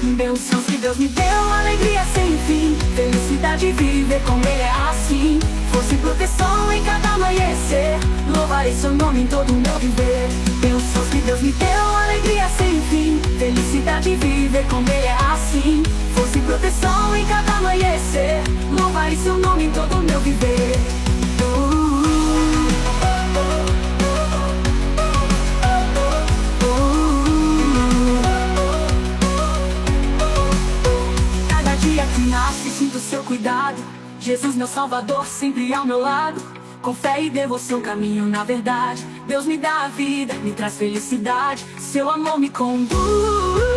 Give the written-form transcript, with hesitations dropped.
Bênçãos que Deus me deu, alegria sem fim, felicidade de viver com Ele é assim. Força e proteção em cada amanhecer, louvarei seu nome em todo o meu viver. Bênçãos que Deus me deu, alegria sem fim, felicidade de viver com Ele é assim. Força e proteção em cada amanhecer, louvarei seu nome em todo o meu viver. Cada dia que nasce sinto seu cuidado, Jesus meu salvador sempre ao meu lado. Com fé e devoção caminho na verdade, Deus me dá a vida, me traz felicidade, seu amor me conduz.